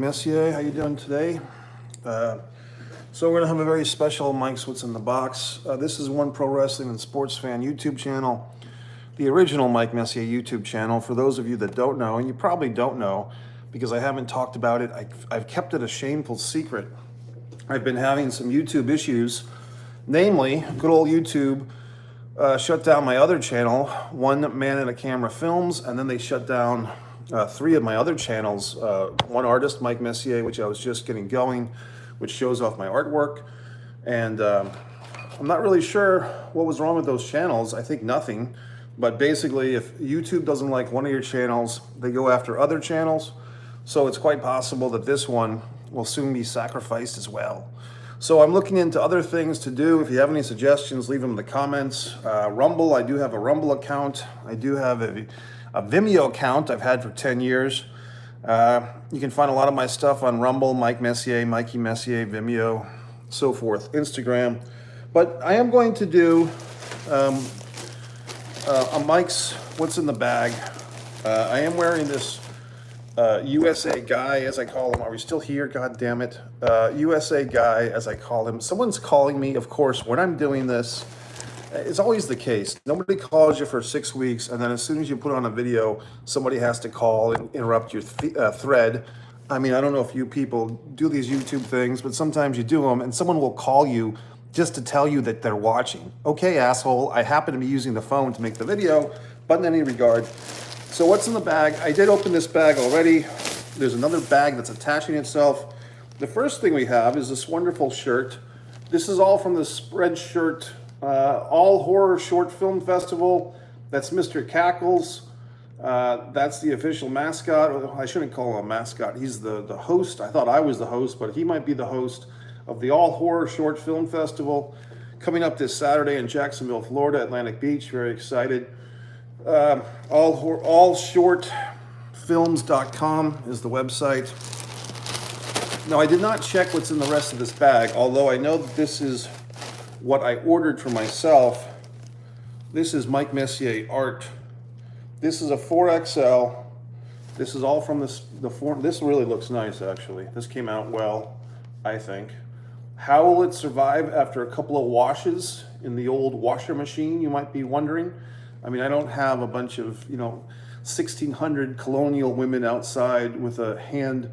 Messier, how you doing today? So we're gonna have a very special Mike's What's in the Box. This is One Pro Wrestling and Sports Fan YouTube channel, the original Mike Messier YouTube channel. For those of you that don't know, and you probably don't know because I haven't talked about it, I've kept it a shameful secret. I've been having some YouTube issues, namely, good old YouTube shut down my other channel, One Man and a Camera Films, and then they shut down three of my other channels. One Artist, Mike Messier, which I was just getting going, which shows off my artwork. And I'm not really sure what was wrong with those channels. I think nothing. But basically, if YouTube doesn't like one of your channels, they go after other channels. So it's quite possible that this one will soon be sacrificed as well. So I'm looking into other things to do. If you have any suggestions, leave them in the comments. Rumble, I do have a Rumble account. I do have a Vimeo account I've had for 10 years. You can find a lot of my stuff on Rumble, Mike Messier, Mikey Messier, Vimeo, so forth, Instagram. But I am going to do a Mike's What's in the Bag. I am wearing this USA Guy, as I call him. Are we still here? God damn it. USA Guy, as I call him. Someone's calling me, of course, when I'm doing this. It's always the case. Nobody calls you for 6 weeks, and then as soon as you put on a video, somebody has to call and interrupt your thread. I mean, I don't know if you people do these YouTube things, but sometimes you do them, and someone will call you just to tell you that they're watching. Okay, asshole, I happen to be using the phone to make the video, but in any regard. So what's in the bag? I did open this bag already. There's another bag that's attaching itself. The first thing we have is this wonderful shirt. This is all from the Spreadshirt All Horror Short Film Festival. That's Mr. Cackles. That's the official mascot. I shouldn't call him a mascot. He's the host. I thought I was the host, but he might be the host of the All Horror Short Film Festival coming up this Saturday in Jacksonville, Florida, Atlantic Beach. Very excited. Allshortfilms.com is the website. Now, I did not check what's in the rest of this bag, although I know that this is what I ordered for myself. This is Mike Messier art. This is a 4XL. This is all from this really looks nice, actually. This came out well, I think. How will it survive after a couple of washes in the old washer machine, you might be wondering? I mean, I don't have a bunch of, 1600 colonial women outside with a hand,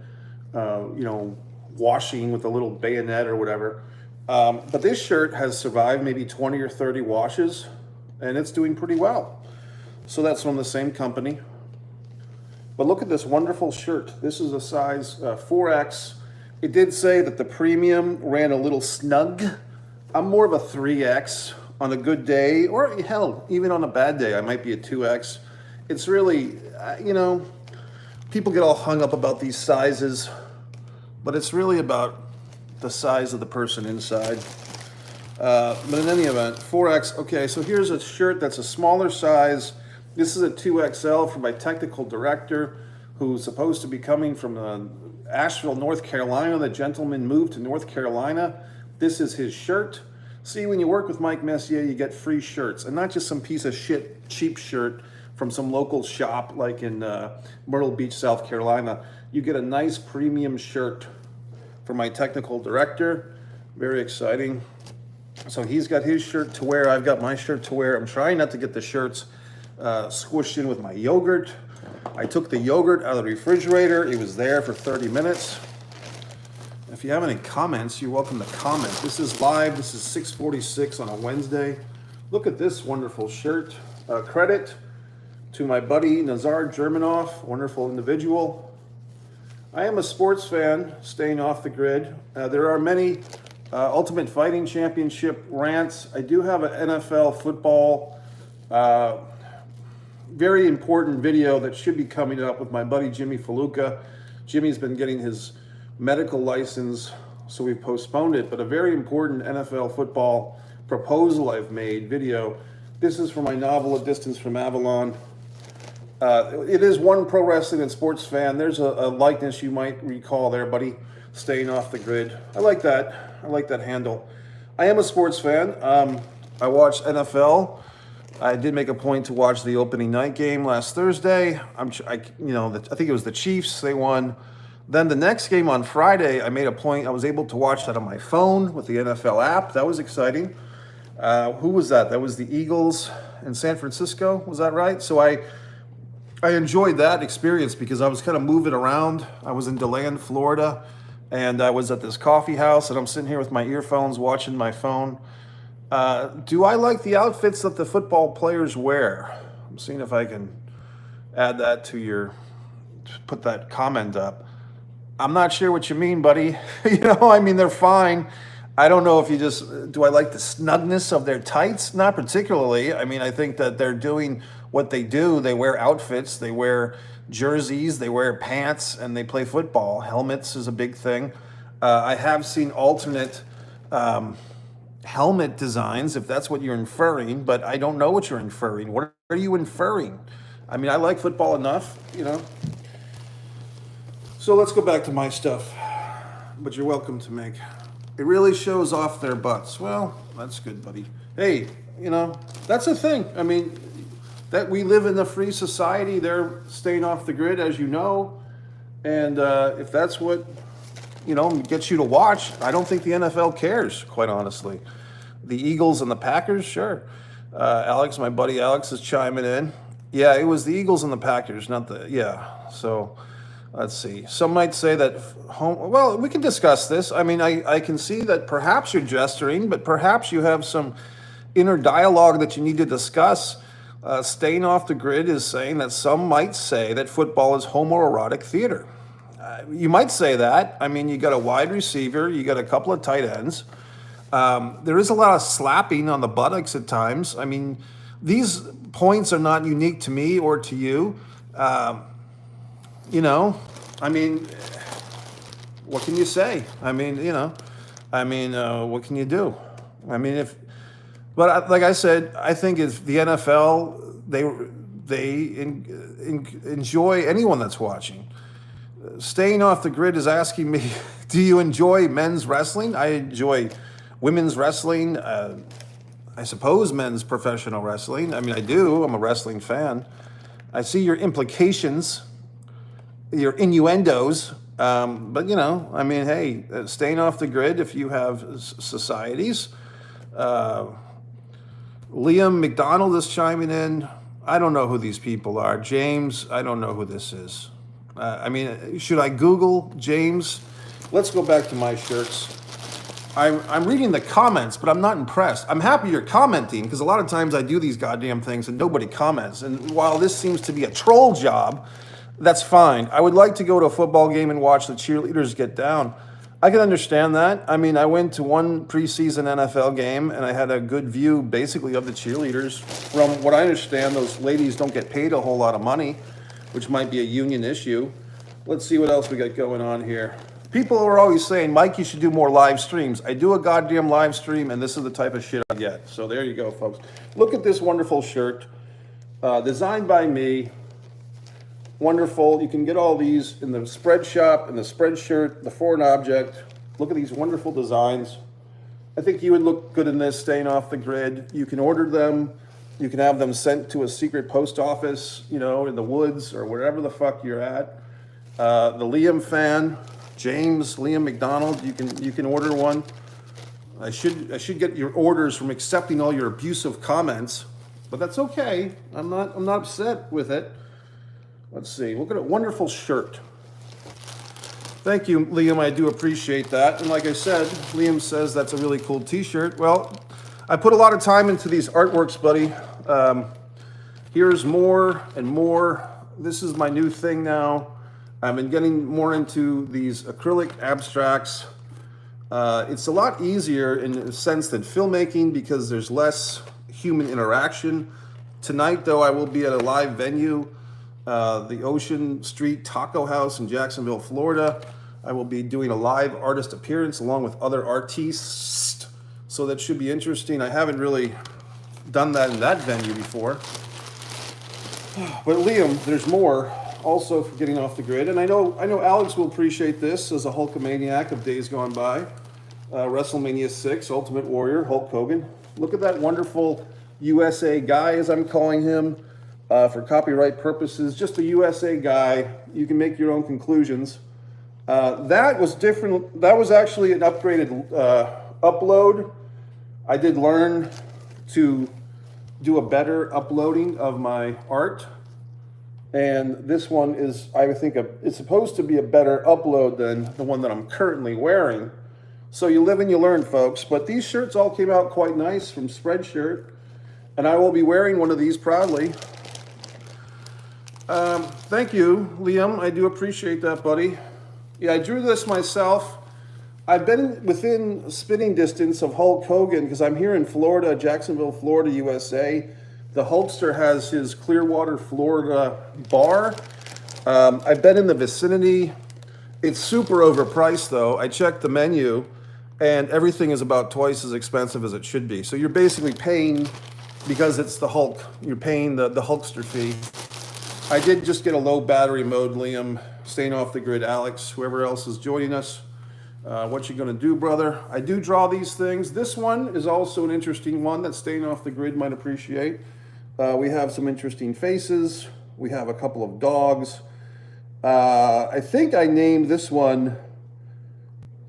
washing with a little bayonet or whatever. But this shirt has survived maybe 20 or 30 washes, and it's doing pretty well. So that's from the same company. But look at this wonderful shirt. This is a size 4X. It did say that the premium ran a little snug. I'm more of a 3X on a good day, or hell, even on a bad day, I might be a 2X. It's really, people get all hung up about these sizes, but it's really about the size of the person inside. But in any event, 4X, okay, so here's a shirt that's a smaller size. This is a 2XL from my technical director, who's supposed to be coming from Asheville, North Carolina. The gentleman moved to North Carolina. This is his shirt. See, when you work with Mike Messier, you get free shirts, and not just some piece of shit, cheap shirt from some local shop like in Myrtle Beach, South Carolina. You get a nice premium shirt from my technical director. Very exciting. So he's got his shirt to wear. I've got my shirt to wear. I'm trying not to get the shirts squished in with my yogurt. I took the yogurt out of the refrigerator. It was there for 30 minutes. If you have any comments, you're welcome to comment. This is live. This is 6:46 on a Wednesday. Look at this wonderful shirt. Credit to my buddy Nazar Germanoff, wonderful individual. I am a sports fan, staying off the grid. There are many Ultimate Fighting Championship rants. I do have an NFL football, very important video that should be coming up with my buddy Jimmy Faluca. Jimmy's been getting his medical license, so we've postponed it, but a very important NFL football proposal I've made video. This is for my novel, A Distance from Avalon. It is One Pro Wrestling and Sports Fan. There's a likeness you might recall there, buddy, staying off the grid. I like that. I like that handle. I am a sports fan. I watch NFL. I did make a point to watch the opening night game last Thursday. I think it was the Chiefs. They won. Then the next game on Friday, I made a point, I was able to watch that on my phone with the NFL app. That was exciting. Who was that? That was the Eagles in San Francisco, was that right? So I enjoyed that experience because I was kind of moving around. I was in DeLand, Florida, and I was at this coffee house, and I'm sitting here with my earphones watching my phone. Do I like the outfits that the football players wear? I'm seeing if I can add that to put that comment up. I'm not sure what you mean, buddy. I mean, they're fine. I don't know if do I like the snugness of their tights? Not particularly. I mean, I think that they're doing what they do. They wear outfits, they wear jerseys, they wear pants, and they play football. Helmets is a big thing. I have seen alternate helmet designs, if that's what you're inferring, but I don't know what you're inferring. What are you inferring? I mean, I like football enough, So let's go back to my stuff, but you're welcome to make. It really shows off their butts. Well, that's good, buddy. Hey, that's the thing. I mean, that we live in a free society. They're staying off the grid, as you know. And if that's what, gets you to watch, I don't think the NFL cares, quite honestly. The Eagles and the Packers, sure. Alex, my buddy Alex is chiming in. Yeah, it was the Eagles and the Packers, not so... Let's see. Some might say that well, we can discuss this. I mean, I can see that perhaps you're gesturing, but perhaps you have some inner dialogue that you need to discuss. Staying off the grid is saying that some might say that football is homoerotic theater. You might say that. I mean, you got a wide receiver, you got a couple of tight ends. There is a lot of slapping on the buttocks at times. I mean, these points are not unique to me or to you. I mean, what can you say? I mean, what can you do? I mean, like I said, I think if the NFL, they enjoy anyone that's watching. Staying off the grid is asking me, do you enjoy men's wrestling? I enjoy women's wrestling, I suppose men's professional wrestling. I mean, I do. I'm a wrestling fan. I see your implications, your innuendos, but I mean, hey, staying off the grid if you have societies. Liam McDonald is chiming in. I don't know who these people are. James, I don't know who this is. I mean, should I Google James? Let's go back to my shirts. I'm reading the comments, but I'm not impressed. I'm happy you're commenting, because a lot of times I do these goddamn things and nobody comments. And while this seems to be a troll job, that's fine. I would like to go to a football game and watch the cheerleaders get down. I can understand that. I mean, I went to one preseason NFL game and I had a good view basically of the cheerleaders. From what I understand, those ladies don't get paid a whole lot of money, which might be a union issue. Let's see what else we got going on here. People are always saying, Mike, you should do more live streams. I do a goddamn live stream, and this is the type of shit I get. So there you go, folks. Look at this wonderful shirt, designed by me. Wonderful. You can get all these in the spread shop, in the spread shirt, the foreign object. Look at these wonderful designs. I think you would look good in this, staying off the grid. You can order them. You can have them sent to a secret post office, in the woods or wherever the fuck you're at. The Liam fan, James, Liam McDonald, you can order one. I should get your orders from accepting all your abusive comments, but that's okay. I'm not upset with it. Let's see. Look at a wonderful shirt. Thank you, Liam. I do appreciate that. And like I said, Liam says that's a really cool t-shirt. Well, I put a lot of time into these artworks, buddy. Here's more and more. This is my new thing now. I've been getting more into these acrylic abstracts. It's a lot easier in a sense than filmmaking because there's less human interaction. Tonight, though, I will be at a live venue, the Ocean Street Taco House in Jacksonville, Florida. I will be doing a live artist appearance along with other artists, so that should be interesting. I haven't really done that in that venue before. But Liam, there's more also for getting off the grid. And I know Alex will appreciate this as a Hulkamaniac of days gone by. WrestleMania 6, Ultimate Warrior, Hulk Hogan. Look at that wonderful USA guy, as I'm calling him, for copyright purposes. Just a USA guy. You can make your own conclusions. That was different. That was actually an upgraded upload. I did learn to do a better uploading of my art. And this one is, I think, it's supposed to be a better upload than the one that I'm currently wearing. So you live and you learn, folks. But these shirts all came out quite nice from Spreadshirt. And I will be wearing one of these proudly. Thank you, Liam. I do appreciate that, buddy. Yeah, I drew this myself. I've been within spitting distance of Hulk Hogan because I'm here in Florida, Jacksonville, Florida, USA. The Hulkster has his Clearwater, Florida bar. I've been in the vicinity. It's super overpriced, though. I checked the menu, and everything is about twice as expensive as it should be. So you're basically paying, because it's the Hulk, you're paying the Hulkster fee. I did just get a low battery mode, Liam. Staying off the grid, Alex, whoever else is joining us. What you gonna do, brother? I do draw these things. This one is also an interesting one that Staying Off the Grid might appreciate. We have some interesting faces. We have a couple of dogs. I think I named this one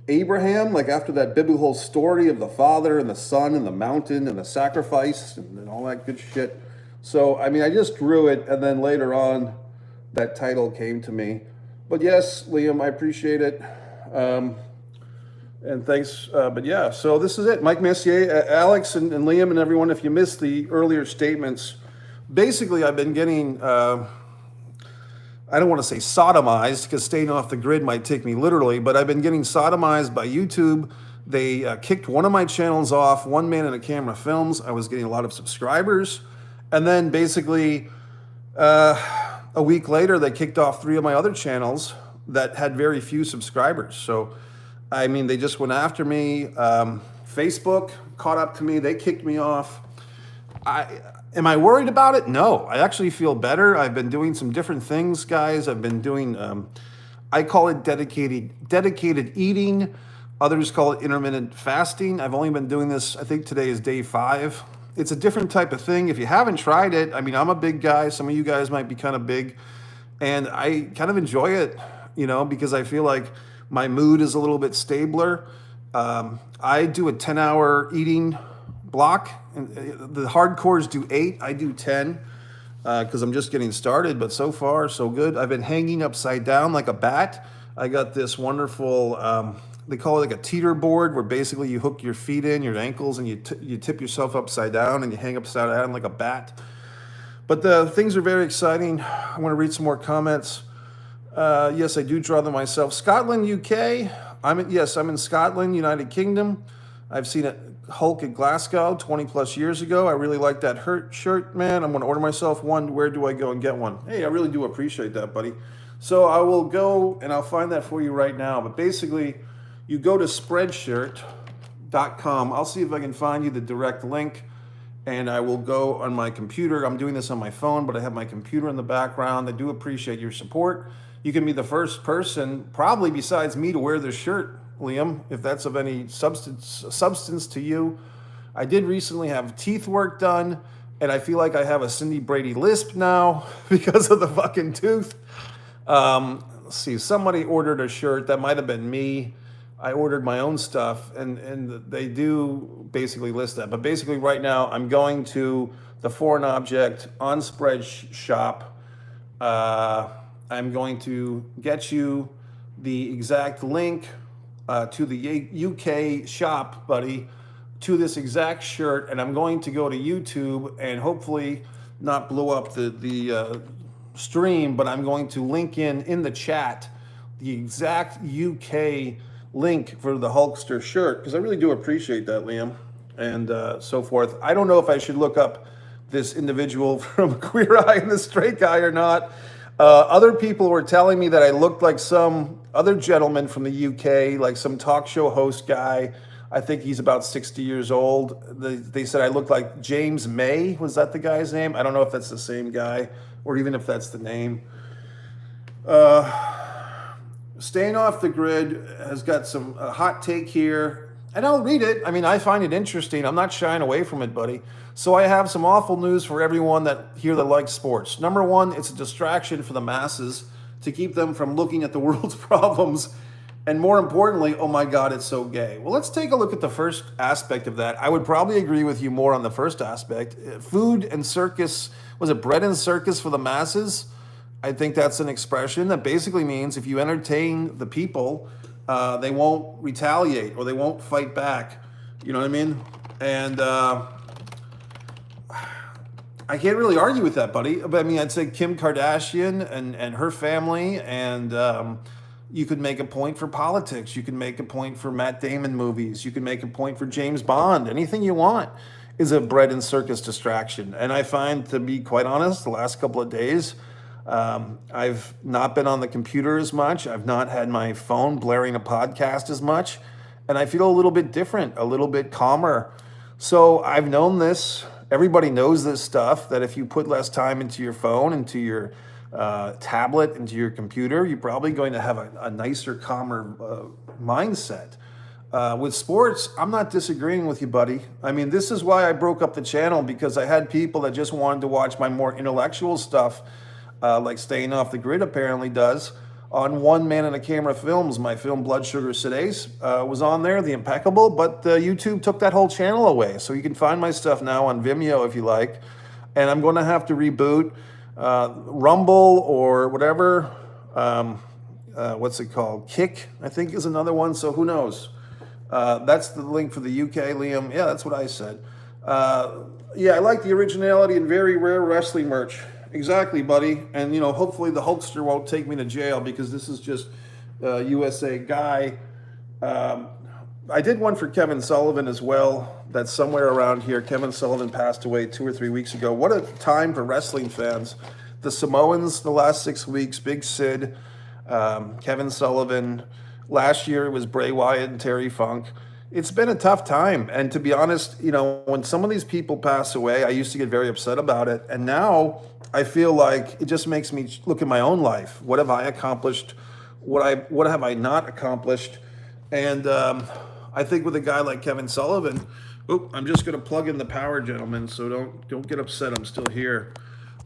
Abraham, like after that biblical story of the father and the son and the mountain and the sacrifice and all that good shit. So, I mean, I just drew it, and then later on, that title came to me. But yes, Liam, I appreciate it. And thanks. But yeah, so this is it. Mike Messier, Alex, and Liam, and everyone, if you missed the earlier statements, basically I've been getting, I don't want to say sodomized, because Staying Off the Grid might take me literally, but I've been getting sodomized by YouTube. They kicked one of my channels off, One Man and a Camera Films. I was getting a lot of subscribers. And then basically a week later, they kicked off 3 of my other channels that had very few subscribers. So, I mean, they just went after me. Facebook caught up to me. They kicked me off. Am I worried about it? No, I actually feel better. I've been doing some different things, guys. I've been doing, I call it dedicated eating. Others call it intermittent fasting. I've only been doing this, I think today is day 5. It's a different type of thing. If you haven't tried it, I mean, I'm a big guy. Some of you guys might be kind of big. And I kind of enjoy it, you know, because I feel like my mood is a little bit stabler. I do a 10-hour eating block. And the hardcores do 8. I do 10 because I'm just getting started. But so far, so good. I've been hanging upside down like a bat. I got this wonderful... they call it like a teeter board, where basically you hook your feet in, your ankles, and you tip yourself upside down and you hang upside down like a bat. But the things are very exciting. I want to read some more comments. Yes, I do draw them myself. Scotland, UK. I'm in Scotland, United Kingdom. I've seen it Hulk at Glasgow 20 plus years ago. I really like that shirt, man. I'm going to order myself one. Where do I go and get one? Hey, I really do appreciate that, buddy. So I will go and I'll find that for you right now. But basically, you go to spreadshirt.com. I'll see if I can find you the direct link, and I will go on my computer. I'm doing this on my phone, but I have my computer in the background. I do appreciate your support. You can be the first person, probably besides me, to wear this shirt, Liam, if that's of any substance to you. I did recently have teeth work done, and I feel like I have a Cindy Brady lisp now because of the fucking tooth. Let's see, somebody ordered a shirt. That might have been me. I ordered my own stuff, and they do basically list that. But basically right now, I'm going to the foreign object on Spreadshop. I'm going to get you the exact link to the UK shop, buddy, to this exact shirt, and I'm going to go to YouTube and hopefully not blow up the stream, but I'm going to link in the chat the exact UK link for the Hulkster shirt, because I really do appreciate that, Liam, and so forth. I don't know if I should look up this individual from Queer Eye and the Straight Guy or not. Other people were telling me that I looked like some other gentleman from the UK, like some talk show host guy. I think he's about 60 years old. They said I looked like James May. Was that the guy's name? I don't know if that's the same guy or even if that's the name. Staying Off the Grid has got some hot take here, and I'll read it. I mean, I find it interesting. I'm not shying away from it, buddy. So I have some awful news for everyone that likes sports. Number one, it's a distraction for the masses to keep them from looking at the world's problems And more importantly, oh my God, it's so gay. Well, let's take a look at the first aspect of that. I would probably agree with you more on the first aspect. Food and circus, was it bread and circus for the masses? I think that's an expression that basically means if you entertain the people, they won't retaliate or they won't fight back. You know what I mean? And I can't really argue with that, buddy. But I mean, I'd say Kim Kardashian and her family, and you could make a point for politics. You can make a point for Matt Damon movies. You can make a point for James Bond. Anything you want is a bread and circus distraction. And I find, to be quite honest, the last couple of days, I've not been on the computer as much. I've not had my phone blaring a podcast as much. And I feel a little bit different, a little bit calmer. So I've known this. Everybody knows this stuff, that if you put less time into your phone, into your tablet, into your computer, you're probably going to have a nicer, calmer mindset. With sports, I'm not disagreeing with you, buddy. I mean, this is why I broke up the channel, because I had people that just wanted to watch my more intellectual stuff, like Staying Off the Grid apparently does, on One Man and a Camera Films. My film Blood Sugar Sedace was on there, the Impeccable, but YouTube took that whole channel away. So you can find my stuff now on Vimeo if you like. And I'm going to have to reboot Rumble or whatever. What's it called? Kick, I think, is another one. So who knows? That's the link for the UK, Liam. Yeah, that's what I said. Yeah, I like the originality and very rare wrestling merch. Exactly, buddy. And, you know, hopefully the Hulkster won't take me to jail, because this is just USA guy. I did one for Kevin Sullivan as well. That's somewhere around here. Kevin Sullivan passed away 2 or 3 weeks ago. What a time for wrestling fans. The Samoans the last 6 weeks, Big Sid, Kevin Sullivan. Last year it was Bray Wyatt and Terry Funk. It's been a tough time. And to be honest, you know, when some of these people pass away, I used to get very upset about it. And now I feel like it just makes me look at my own life. What have I accomplished? What have I not accomplished? And I think with a guy like Kevin Sullivan, I'm just going to plug in the power, gentlemen, so don't get upset. I'm still here.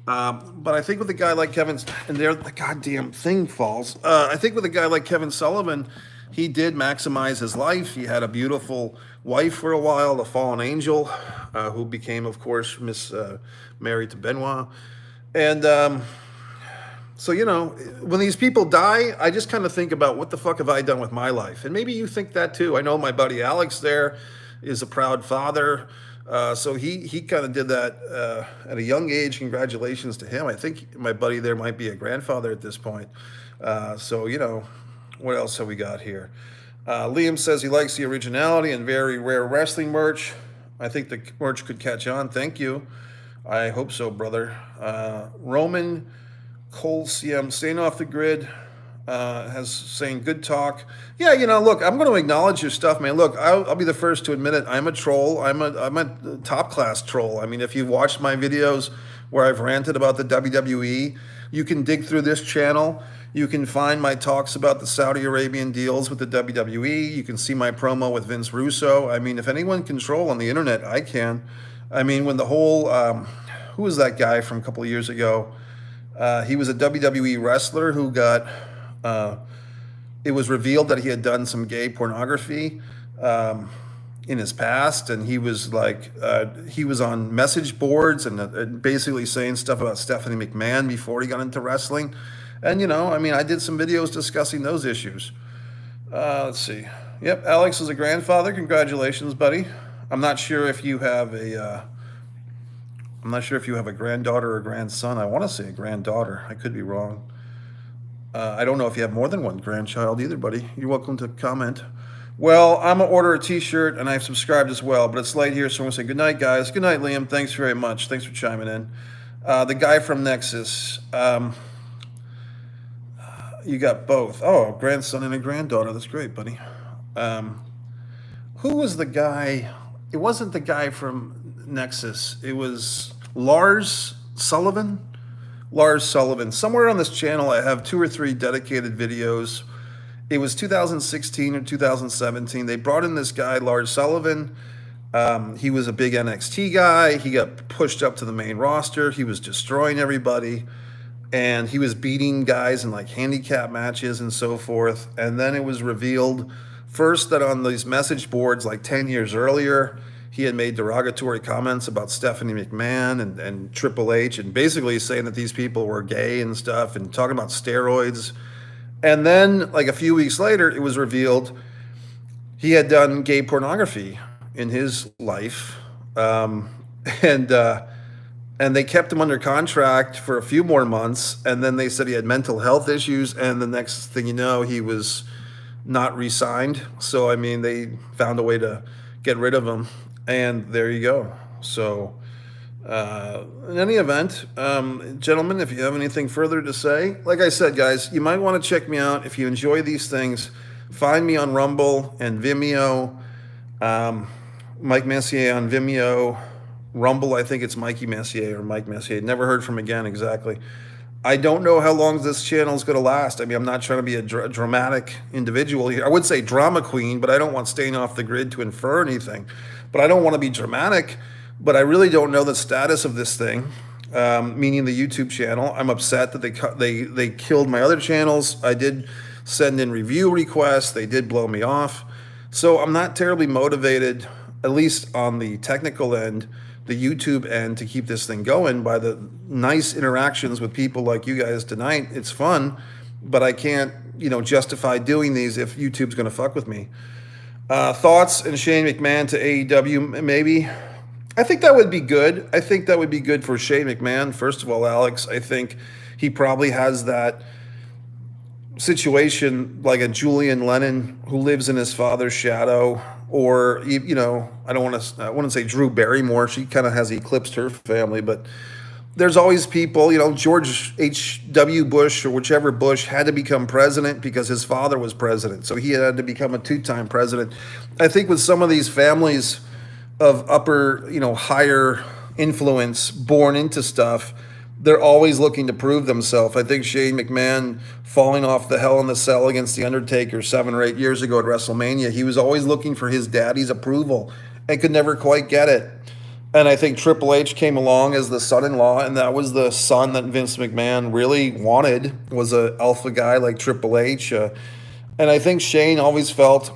But I think with a guy like Kevin, and there the goddamn thing falls. I think with a guy like Kevin Sullivan, he did maximize his life. He had a beautiful wife for a while, the fallen angel, who became, of course, married to Benoit. And so, you know, when these people die, I just kind of think about, what the fuck have I done with my life? And maybe you think that too. I know my buddy Alex there is a proud father. So he kind of did that at a young age. Congratulations to him. I think my buddy there might be a grandfather at this point. So, you know, what else have we got here? Liam says he likes the originality and very rare wrestling merch. I think the merch could catch on. Thank you. I hope so, brother. Roman Colcium, Staying Off the Grid, has saying good talk. Yeah, you know, look, I'm going to acknowledge your stuff, man. Look, I'll be the first to admit it. I'm a troll. I'm a top class troll. I mean, if you've watched my videos where I've ranted about the WWE, you can dig through this channel. You can find my talks about the Saudi Arabian deals with the WWE. You can see my promo with Vince Russo. I mean, if anyone can troll on the internet, I can. I mean, when the whole, who was that guy from a couple of years ago? He was a WWE wrestler who got, it was revealed that he had done some gay pornography in his past, and he was like, he was on message boards and basically saying stuff about Stephanie McMahon before he got into wrestling. And, you know, I mean, I did some videos discussing those issues. Let's see. Yep, Alex is a grandfather. Congratulations, buddy. I'm not sure if you have a, I'm not sure if you have a granddaughter or grandson. I want to say a granddaughter. I could be wrong. I don't know if you have more than one grandchild either, buddy. You're welcome to comment. Well, I'm going to order a t-shirt, and I've subscribed as well, but it's late here, so I'm going to say good night, guys. Good night, Liam. Thanks very much. Thanks for chiming in. The guy from Nexus. You got both. Oh, a grandson and a granddaughter. That's great, buddy. Who was the guy? It wasn't the guy from Nexus. It was Lars Sullivan. Lars Sullivan. Somewhere on this channel, I have 2 or 3 dedicated videos. It was 2016 or 2017. They brought in this guy, Lars Sullivan. He was a big NXT guy. He got pushed up to the main roster. He was destroying everybody. and he was beating guys in like handicap matches and so forth. And then it was revealed first that on these message boards like 10 years earlier, he had made derogatory comments about Stephanie McMahon and Triple H, and basically saying that these people were gay and stuff and talking about steroids. And then like a few weeks later, it was revealed he had done gay pornography in his life. And they kept him under contract for a few more months, and then they said he had mental health issues, and the next thing you know, he was not re-signed. So, I mean, they found a way to get rid of him, and there you go. So, in any event, gentlemen, if you have anything further to say, like I said, guys, you might want to check me out. If you enjoy these things, find me on Rumble and Vimeo. Mike Messier on Vimeo. Rumble, I think it's Mikey Messier or Mike Messier. Never heard from him again exactly. I don't know how long this channel is going to last. I mean, I'm not trying to be a dramatic individual here. I would say drama queen, but I don't want staying off the grid to infer anything. But I don't want to be dramatic, but I really don't know the status of this thing, meaning the YouTube channel. I'm upset that they killed my other channels. I did send in review requests. They did blow me off. So I'm not terribly motivated, at least on the technical end, the YouTube end, to keep this thing going by the nice interactions with people like you guys tonight. It's fun, but I can't, justify doing these if YouTube's going to fuck with me. Thoughts and Shane McMahon to AEW, maybe? I think that would be good. I think that would be good for Shane McMahon. First of all, Alex, I think he probably has that situation like a Julian Lennon who lives in his father's shadow, or I wouldn't say Drew Barrymore. She kind of has eclipsed her family, but there's always people, George H.W. Bush or whichever Bush had to become president because his father was president, so he had to become a two-time president. I think with some of these families of upper, higher influence born into stuff, they're always looking to prove themselves. I think Shane McMahon falling off the Hell in the Cell against The Undertaker 7 or 8 years ago at WrestleMania, he was always looking for his daddy's approval and could never quite get it. And I think Triple H came along as the son-in-law, and that was the son that Vince McMahon really wanted, was an alpha guy like Triple H. And I think Shane always felt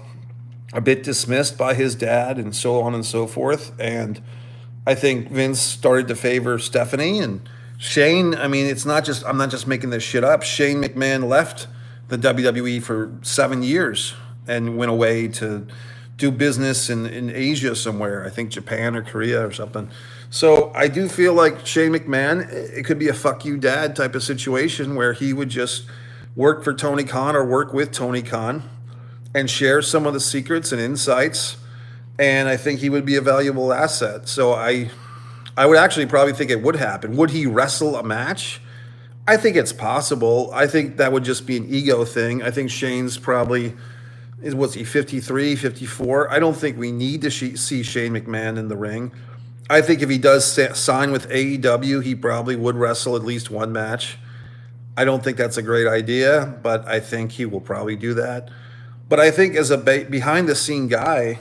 a bit dismissed by his dad and so on and so forth. And I think Vince started to favor Stephanie, and Shane, I mean, I'm not just making this shit up. Shane McMahon left the WWE for 7 years and went away to do business in Asia somewhere. I think Japan or Korea or something. So I do feel like Shane McMahon, it could be a fuck you dad type of situation where he would just work for Tony Khan or work with Tony Khan and share some of the secrets and insights. And I think he would be a valuable asset. So I would actually probably think it would happen. Would he wrestle a match? I think it's possible. I think that would just be an ego thing. I think Shane's probably, what's he, 53, 54? I don't think we need to see Shane McMahon in the ring. I think if he does sign with AEW, he probably would wrestle at least one match. I don't think that's a great idea, but I think he will probably do that. But I think as a behind-the-scene guy,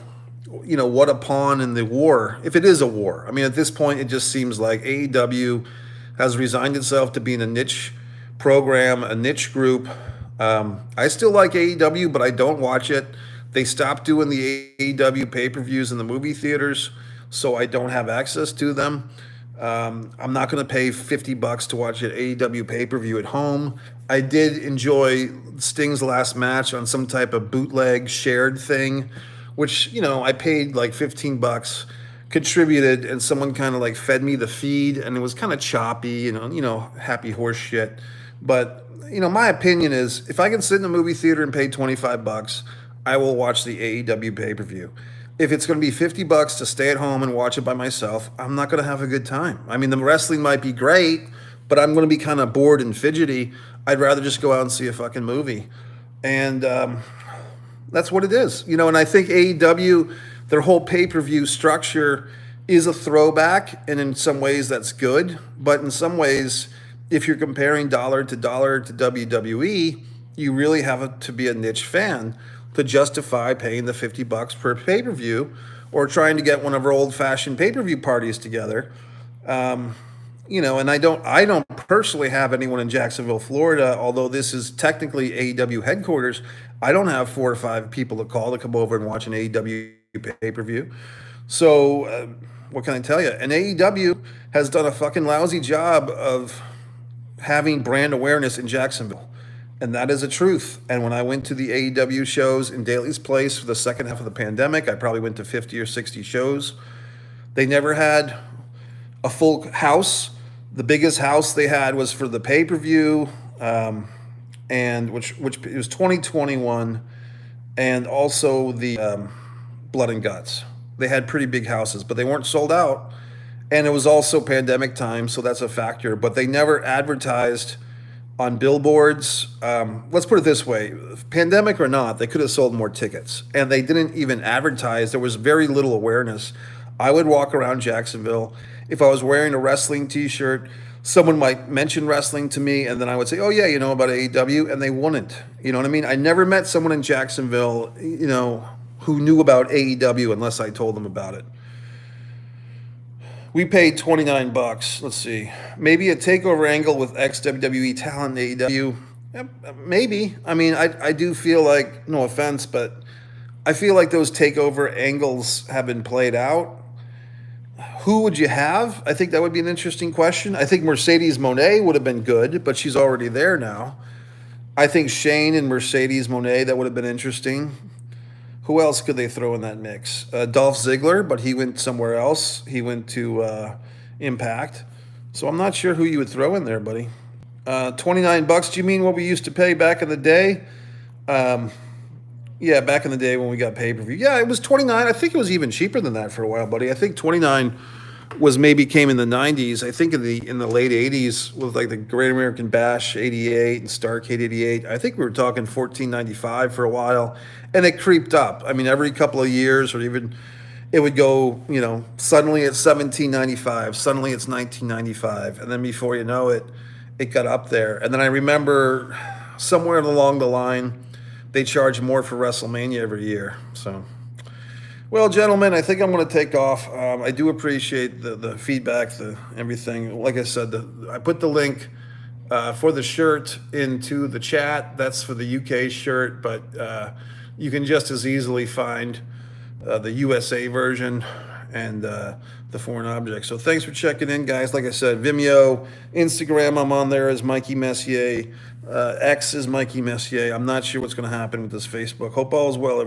what a pawn in the war, if it is a war. I mean, at this point, it just seems like AEW has resigned itself to being a niche program, a niche group. I still like AEW, but I don't watch it. They stopped doing the AEW pay-per-views in the movie theaters, so I don't have access to them. I'm not going to pay $50 to watch an AEW pay-per-view at home. I did enjoy Sting's last match on some type of bootleg shared thing, which, I paid like $15, contributed, and someone kind of like fed me the feed, and it was kind of choppy, happy horse shit. But, my opinion is if I can sit in a movie theater and pay $25, I will watch the AEW pay-per-view. If it's going to be $50 to stay at home and watch it by myself, I'm not going to have a good time. I mean, the wrestling might be great, but I'm going to be kind of bored and fidgety. I'd rather just go out and see a fucking movie. And that's what it is. And I think AEW, their whole pay-per-view structure is a throwback, and in some ways that's good. But in some ways, if you're comparing dollar to WWE, you really have to be a niche fan to justify paying the $50 per pay-per-view, or trying to get one of our old-fashioned pay-per-view parties together. And I don't personally have anyone in Jacksonville, Florida, although this is technically AEW headquarters. I don't have 4 or 5 people to call to come over and watch an AEW pay-per-view. So, what can I tell you? And AEW has done a fucking lousy job of having brand awareness in Jacksonville. And that is a truth. And when I went to the AEW shows in Daly's Place for the second half of the pandemic, I probably went to 50 or 60 shows. They never had a full house. The biggest house they had was for the pay-per-view, and which it was 2021, and also the Blood and Guts. They had pretty big houses, but they weren't sold out. And it was also pandemic time, so that's a factor. But they never advertised on billboards. Let's put it this way, pandemic or not, they could have sold more tickets. And they didn't even advertise. There was very little awareness. I would walk around Jacksonville. If I was wearing a wrestling t-shirt, someone might mention wrestling to me, and then I would say, oh yeah, you know about AEW, and they wouldn't. You know what I mean? I never met someone in Jacksonville, who knew about AEW unless I told them about it. We paid $29. Let's see. Maybe a takeover angle with ex-WWE talent in AEW. Maybe. I mean, I do feel like, no offense, but I feel like those takeover angles have been played out. Who would you have? I think that would be an interesting question. I think Mercedes Moné would have been good, but she's already there now. I think Shane and Mercedes Moné, that would have been interesting. Who else could they throw in that mix? Dolph Ziggler, but he went somewhere else. He went to Impact. So I'm not sure who you would throw in there, buddy. $29. Do you mean what we used to pay back in the day? Yeah, back in the day when we got pay-per-view. Yeah, it was $29. I think it was even cheaper than that for a while, buddy. I think $29 came in the 90s. I think in the late 80s with like the Great American Bash 88 and Starrcade 88. I think we were talking $14.95 for a while, and it creeped up. I mean, every couple of years, or even it would go, suddenly it's $17.95, suddenly it's $19.95, and then before you know it, it got up there. And then I remember somewhere along the line, they charge more for WrestleMania every year. So, well, gentlemen, I think I'm going to take off. I do appreciate the feedback, everything. Like I said, I put the link for the shirt into the chat. That's for the UK shirt, but you can just as easily find the USA version and the foreign object. So thanks for checking in, guys. Like I said, Vimeo, Instagram, I'm on there as Mikey Messier. X is Mikey Messier. I'm not sure what's going to happen with this Facebook. Hope all is well.